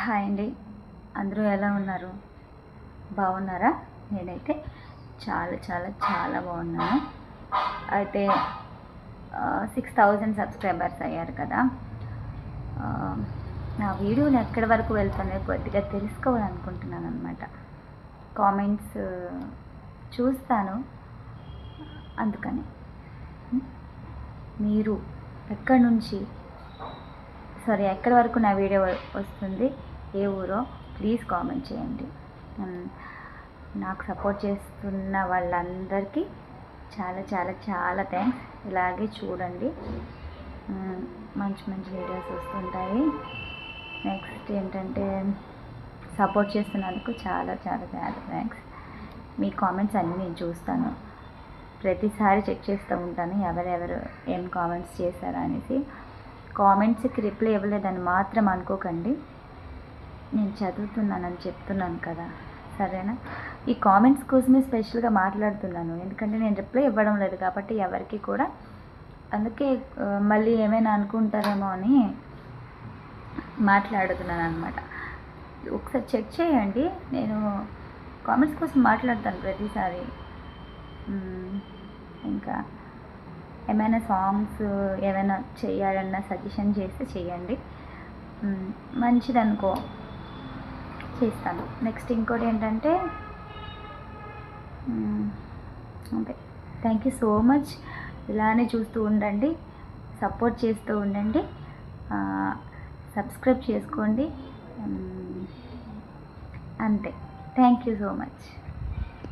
Hi అండి. అందరూ ఎలా ఉన్నారు? బాగున్నారా? నేనైతే చాలా చాలా చాలా బాగున్నాను. అయితే 6000 సబ్స్క్రైబర్స్ అయ్యారు కదా. నా వీడియోలు ఎక్కడి వరకు వెళ్తున్నాయో కొద్దిగా తెలుసుకోవాలనుకుంటున్నాను అనమాట. కామెంట్స్ చూస్తాను, అందుకని మీరు ఎక్కడి వరకు నా వీడియో వస్తుంది, ఏ ఊరో ప్లీజ్ కామెంట్ చేయండి. నాకు సపోర్ట్ చేస్తున్న వాళ్ళందరికీ చాలా చాలా చాలా థ్యాంక్స్. ఇలాగే చూడండి, మంచి మంచి వీడియోస్ వస్తుంటాయి. నెక్స్ట్ ఏంటంటే, సపోర్ట్ చేస్తున్నందుకు చాలా చాలా చాలా థ్యాంక్స్. మీ కామెంట్స్ అన్నీ నేను చూస్తాను, ప్రతిసారి చెక్ చేస్తూ ఉంటాను ఎవరెవరు ఏం కామెంట్స్ చేశారా అనేసి. కామెంట్స్కి రిప్లై ఇవ్వలేదని మాత్రం అనుకోకండి, నేను చదువుతున్నానని చెప్తున్నాను కదా, సరేనా? ఈ కామెంట్స్ కోసమే స్పెషల్గా మాట్లాడుతున్నాను, ఎందుకంటే నేను రిప్లై ఇవ్వడం లేదు కాబట్టి ఎవరికి కూడా. అందుకే మళ్ళీ ఏమైనా అనుకుంటారేమో అని మాట్లాడుతున్నాను అనమాట. ఒకసారి చెక్ చేయండి, నేను కామెంట్స్ కోసం మాట్లాడతాను ప్రతిసారి. ఇంకా ఏమైనా సాంగ్స్ ఏమైనా చేయాలన్నా సజెషన్ చేస్తే చేయండి, మంచిదనుకో చేస్తాను. నెక్స్ట్ ఇంకోటి ఏంటంటే, okay, thank you so much. ఇలానే చూస్తూ ఉండండి, సపోర్ట్ చేస్తూ ఉండండి, సబ్స్క్రైబ్ చేసుకోండి, అంతే. Thank you so much.